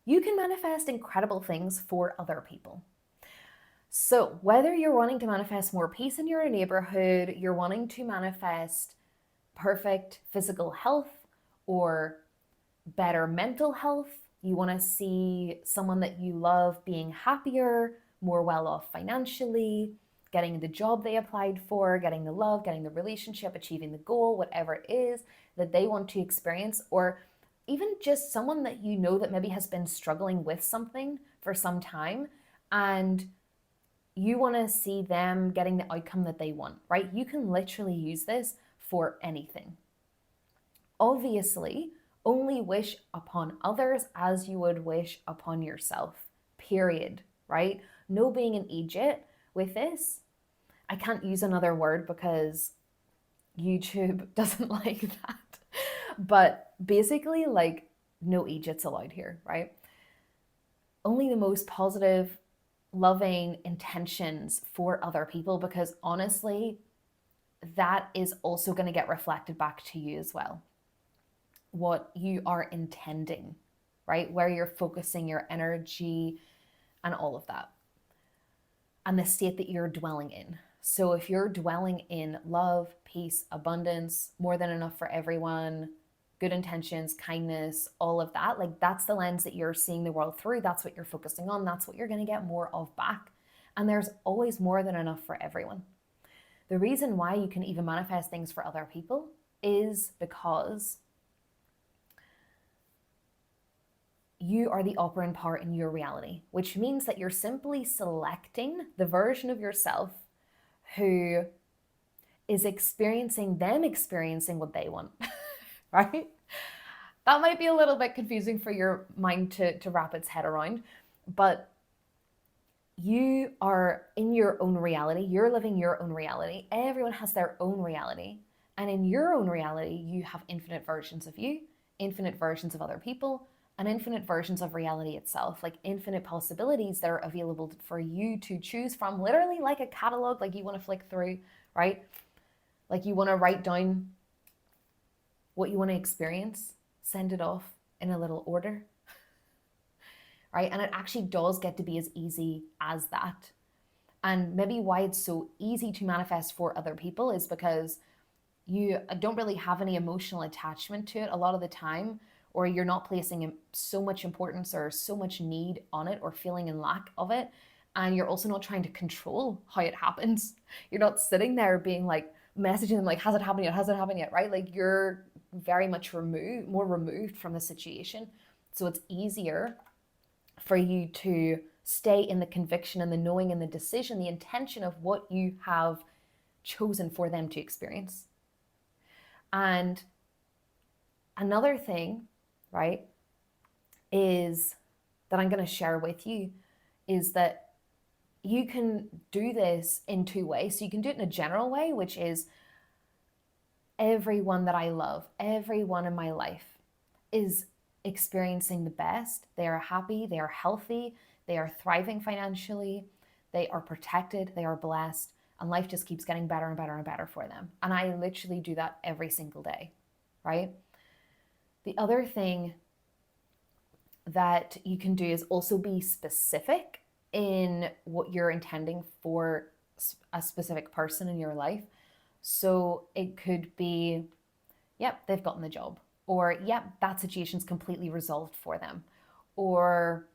you can manifest incredible things for other people. So whether you're wanting to manifest more peace in your neighborhood, you're wanting to manifest perfect physical health or better mental health, you want to see someone that you love being happier, more well off financially, getting the job they applied for, getting the love, getting the relationship, achieving the goal, whatever it is that they want to experience, or even just someone that you know that maybe has been struggling with something for some time and you want to see them getting the outcome that they want, right? You can literally use this for anything. Obviously, only wish upon others as you would wish upon yourself, period, right? No being an idiot with this. I can't use another word because YouTube doesn't like that. But basically, like, no idiots allowed here, right? Only the most positive, loving intentions for other people, because honestly, that is also going to get reflected back to you as well. What you are intending, right? Where you're focusing your energy and all of that. And the state that you're dwelling in. So if you're dwelling in love, peace, abundance, more than enough for everyone, good intentions, kindness, all of that, like that's the lens that you're seeing the world through. That's what you're focusing on. That's what you're going to get more of back. And there's always more than enough for everyone. The reason why you can even manifest things for other people is because you are the operant part in your reality, which means that you're simply selecting the version of yourself who is experiencing what they want, right? That might be a little bit confusing for your mind to wrap its head around, but you are in your own reality. You're living your own reality. Everyone has their own reality. And in your own reality, you have infinite versions of you, infinite versions of other people, and infinite versions of reality itself, like infinite possibilities that are available for you to choose from, literally like a catalog, like you want to flick through, right? Like you want to write down what you want to experience, send it off in a little order, right? And it actually does get to be as easy as that. And maybe why it's so easy to manifest for other people is because you don't really have any emotional attachment to it a lot of the time, or you're not placing so much importance or so much need on it or feeling in lack of it. And you're also not trying to control how it happens. You're not sitting there being like messaging them like, has it happened yet? Has it happened yet? Right? Like you're very much more removed from the situation. So it's easier for you to stay in the conviction and the knowing and the decision, the intention of what you have chosen for them to experience. And another thing, right, is that I'm going to share with you is that you can do this in two ways. So you can do it in a general way, which is everyone that I love, everyone in my life is experiencing the best. They are happy, they are healthy, they are thriving financially, they are protected, they are blessed, and life just keeps getting better and better and better for them. And I literally do that every single day, right? The other thing that you can do is also be specific in what you're intending for a specific person in your life. So it could be, yep, they've gotten the job, or yep, that situation's completely resolved for them, or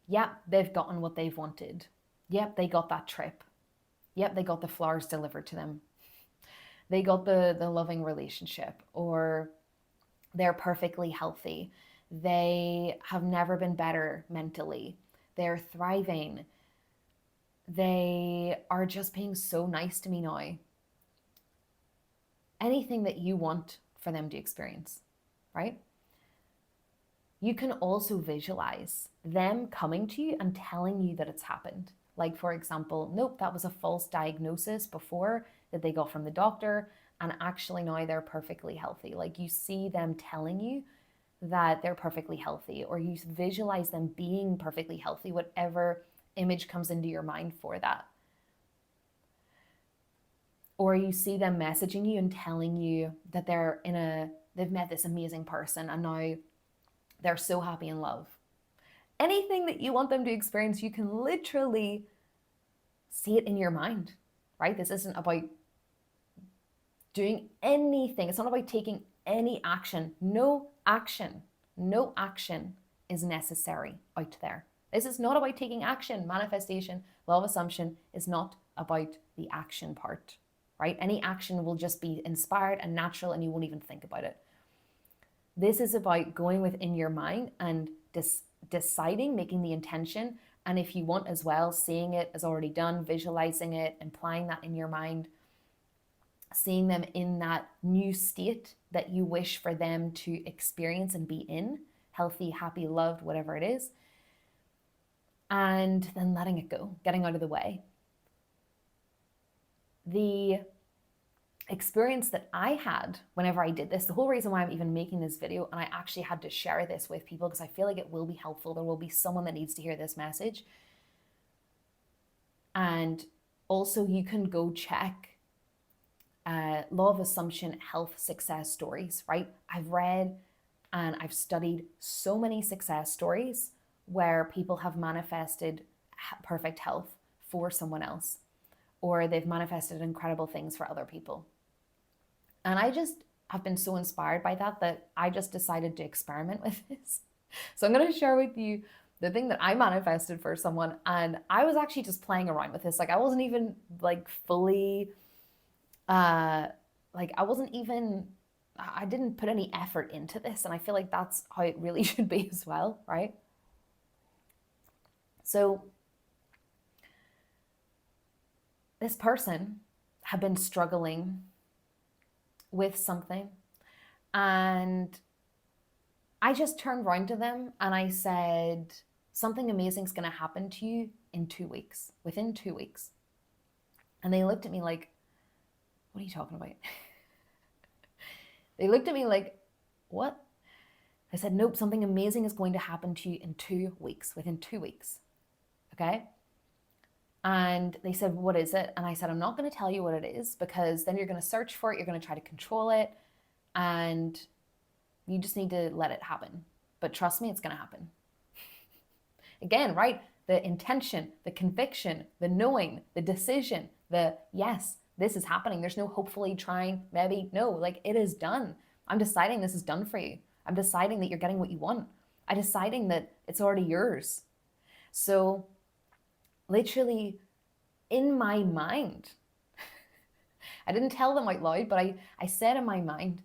yep, they've gotten what they've wanted, yep, they got that trip, yep, they got the flowers delivered to them, they got the loving relationship, or they're perfectly healthy, they have never been better mentally, they're thriving, they are just being so nice to me now. Anything that you want for them to experience, right? You can also visualize them coming to you and telling you that it's happened. Like, for example, nope, that was a false diagnosis before that they got from the doctor, and actually now they're perfectly healthy. Like, you see them telling you that they're perfectly healthy, or you visualize them being perfectly healthy, whatever image comes into your mind for that. Or you see them messaging you and telling you that they've met this amazing person and now they're so happy in love. anything that you want them to experience, you can literally see it in your mind, right? This isn't about doing anything. It's not about taking any action. No action is necessary out there. This is not about taking action. Manifestation, law of assumption is not about the action part, right? Any action will just be inspired and natural and you won't even think about it. This is about going within your mind and deciding, making the intention, and if you want as well, seeing it as already done, visualizing it, implying that in your mind, seeing them in that new state that you wish for them to experience and be in, healthy, happy, loved, whatever it is, and then letting it go, getting out of the way. The experience that I had whenever I did this, the whole reason why I'm even making this video, and I actually had to share this with people because I feel like it will be helpful. There will be someone that needs to hear this message. And also you can go check Law of Assumption health success stories, right? I've read and I've studied so many success stories where people have manifested perfect health for someone else, or they've manifested incredible things for other people. And I just have been so inspired by that I just decided to experiment with this. So I'm going to share with you the thing that I manifested for someone. And I was actually just playing around with this. Like I wasn't even like fully, I didn't put any effort into this. And I feel like that's how it really should be as well, right? So this person had been struggling with something, and I just turned around to them and I said, something amazing is going to happen to you in 2 weeks, within 2 weeks. And they looked at me like, what are you talking about? They looked at me like, what? I said, nope, something amazing is going to happen to you in 2 weeks, within 2 weeks. Okay? And they said, what is it? And I said, I'm not going to tell you what it is because then you're going to search for it. You're going to try to control it. And you just need to let it happen. But trust me, it's going to happen. Again, right? The intention, the conviction, the knowing, the decision, the yes, this is happening. There's no hopefully trying, maybe. No, like it is done. I'm deciding this is done for you. I'm deciding that you're getting what you want. I'm deciding that it's already yours. So literally in my mind, I didn't tell them out loud, but I said in my mind,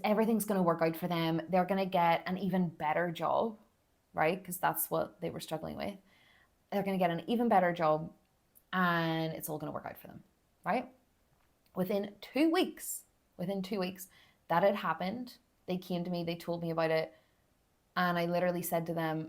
everything's going to work out for them. They're going to get an even better job, right? Because that's what they were struggling with. They're going to get an even better job and it's all going to work out for them, right? Within 2 weeks, that had happened. They came to me, they told me about it. And I literally said to them,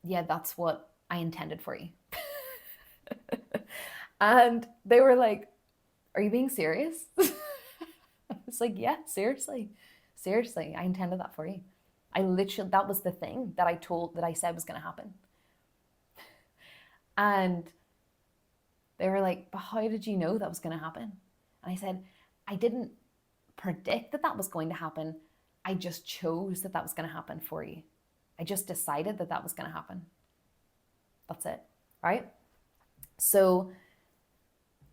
yeah, that's what I intended for you. And they were like, are you being serious? I was like, yeah, seriously, I intended that for you. That was the thing that I said was going to happen. And they were like, but how did you know that was going to happen? And I said, I didn't predict that was going to happen. I just chose that was going to happen for you. I just decided that was going to happen. That's it, right? So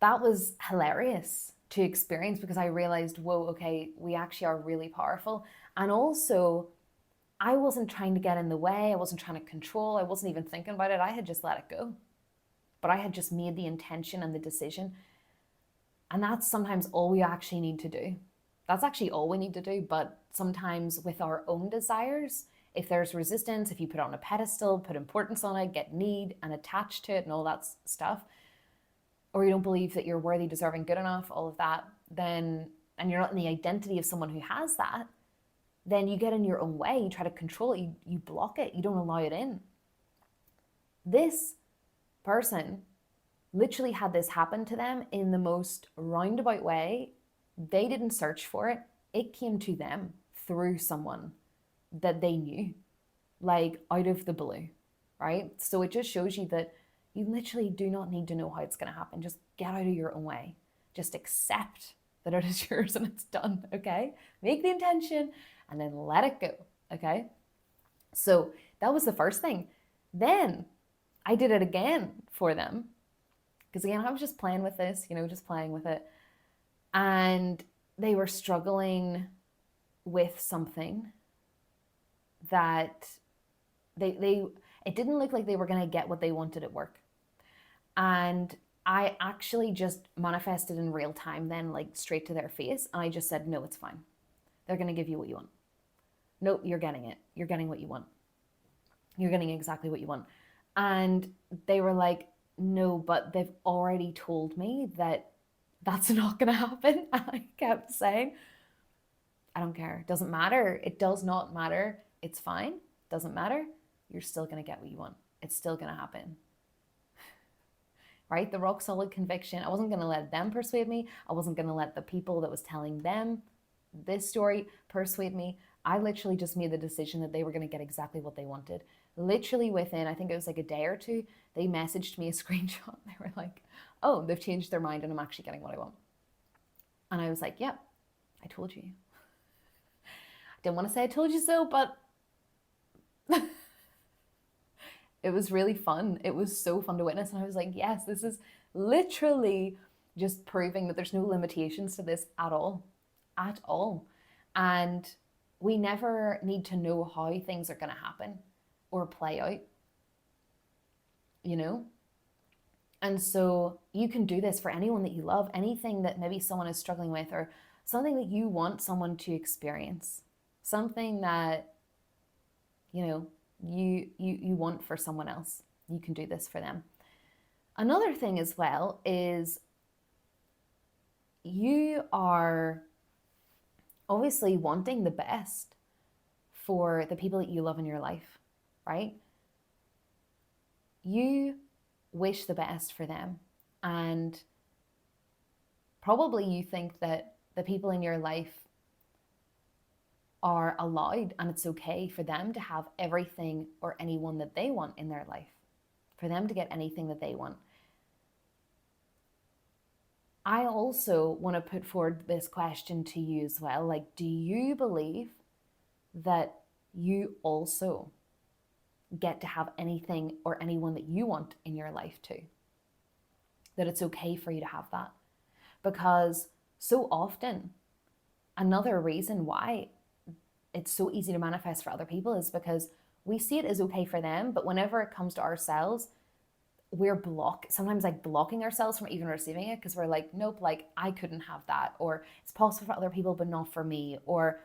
that was hilarious to experience because I realized, whoa, okay, we actually are really powerful. And also, I wasn't trying to get in the way. I wasn't trying to control. I wasn't even thinking about it. I had just let it go. But I had just made the intention and the decision. And that's sometimes all we actually need to do. That's actually all we need to do. But sometimes with our own desires, if there's resistance, if you put it on a pedestal, put importance on it, get need and attach to it and all that stuff, or you don't believe that you're worthy, deserving, good enough, all of that, then, and you're not in the identity of someone who has that, then you get in your own way, you try to control it, you block it, you don't allow it in. This person literally had this happen to them in the most roundabout way. They didn't search for it. It came to them through someone that they knew, like out of the blue, right? So it just shows you that you literally do not need to know how it's going to happen. Just get out of your own way. Just accept that it is yours and it's done, okay? Make the intention and then let it go, okay? So That was the first thing. Then I did it again for them. Because again, I was just playing with this, just playing with it. And they were struggling with something that it didn't look like they were going to get what they wanted at work. And I actually just manifested in real time then, like straight to their face. And I just said, no, it's fine. They're going to give you what you want. Nope, you're getting it. You're getting what you want. You're getting exactly what you want. And they were like, no, but they've already told me that that's not going to happen. And I kept saying, I don't care. It doesn't matter. It does not matter. It's fine. It doesn't matter. You're still going to get what you want. It's still going to happen. Right? The rock solid conviction. I wasn't going to let them persuade me. I wasn't going to let the people that was telling them this story persuade me. I literally just made the decision that they were going to get exactly what they wanted. Literally within, I think it was like a day or two, they messaged me a screenshot. They were like, oh, they've changed their mind and I'm actually getting what I want. And I was like, yep, I told you. I didn't want to say I told you so, but it was really fun. It was so fun to witness. And I was like, yes, this is literally just proving that there's no limitations to this at all. At all. And we never need to know how things are going to happen or play out, And so you can do this for anyone that you love, anything that maybe someone is struggling with, or something that you want someone to experience, something that, you want for someone else. You can do this for them. Another thing as well is you are obviously wanting the best for the people that you love in your life, right? You wish the best for them. And probably you think that the people in your life are allowed and it's okay for them to have everything or anyone that they want in their life, for them to get anything that they want. I also want to put forward this question to you as well. Like, do you believe that you also get to have anything or anyone that you want in your life too? That it's okay for you to have that? Because so often, another reason why it's so easy to manifest for other people is because we see it as okay for them, but whenever it comes to ourselves, we're sometimes blocking ourselves from even receiving it because we're like, nope, like I couldn't have that, or it's possible for other people but not for me, or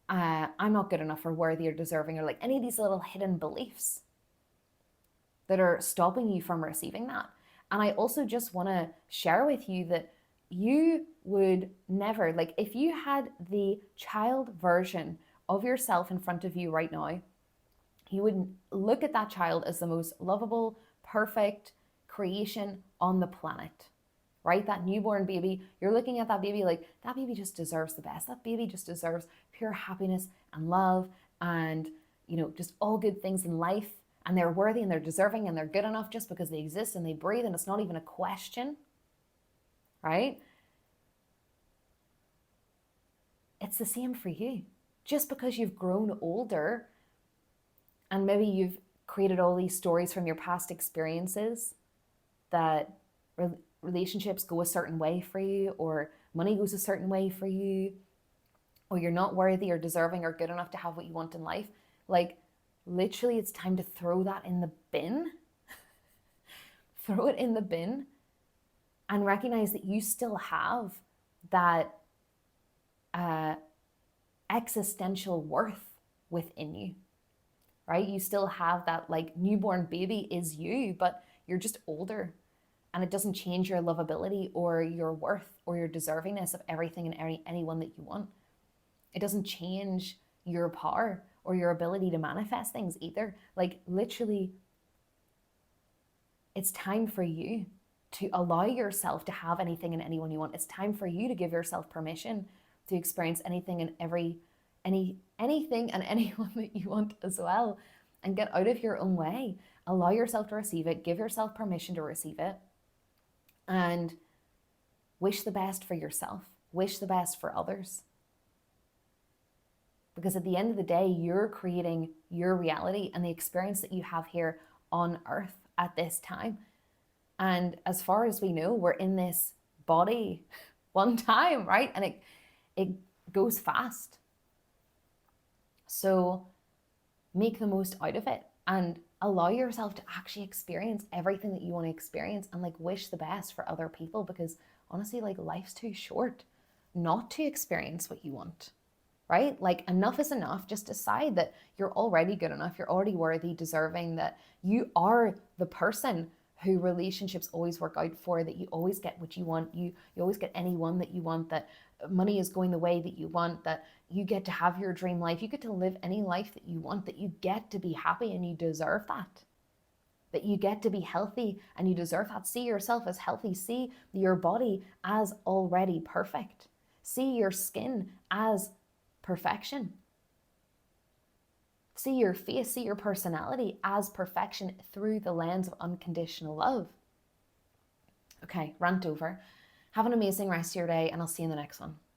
I'm not good enough or worthy or deserving, or like any of these little hidden beliefs that are stopping you from receiving that. And I also just want to share with you that you would never, like if you had the child version of yourself in front of you right now, you would look at that child as the most lovable, perfect creation on the planet, right? That newborn baby, you're looking at that baby like, that baby just deserves the best. That baby just deserves pure happiness and love and, just all good things in life. And they're worthy and they're deserving and they're good enough just because they exist and they breathe and it's not even a question, right? It's the same for you. Just because you've grown older and maybe you've created all these stories from your past experiences that relationships go a certain way for you, or money goes a certain way for you, or you're not worthy or deserving or good enough to have what you want in life. Like literally it's time to throw that in the bin. Throw it in the bin and recognize that you still have that existential worth within you, right? You still have that, like, newborn baby is you, but you're just older, and it doesn't change your lovability or your worth or your deservingness of everything and anyone that you want. It doesn't change your power or your ability to manifest things either. Like literally, it's time for you to allow yourself to have anything and anyone you want. It's time for you to give yourself permission to experience anything and anything and anyone that you want as well, and get out of your own way. Allow yourself to receive it. Give yourself permission to receive it, and wish the best for yourself. Wish the best for others. Because at the end of the day, you're creating your reality and the experience that you have here on earth at this time. And as far as we know, we're in this body one time, right? And it goes fast. So make the most out of it and allow yourself to actually experience everything that you want to experience, and like wish the best for other people, because honestly, like, life's too short not to experience what you want, right? Like, enough is enough. Just decide that you're already good enough, you're already worthy, deserving, that you are the person who relationships always work out for, that you always get what you want, you always get anyone that you want, that money is going the way that you want, that you get to have your dream life, you get to live any life that you want, that you get to be happy and you deserve that you get to be healthy and you deserve that. See yourself as healthy, see your body as already perfect, see your skin as perfection, see your face, see your personality as perfection through the lens of unconditional love. Okay, rant over. Have an amazing rest of your day, and I'll see you in the next one.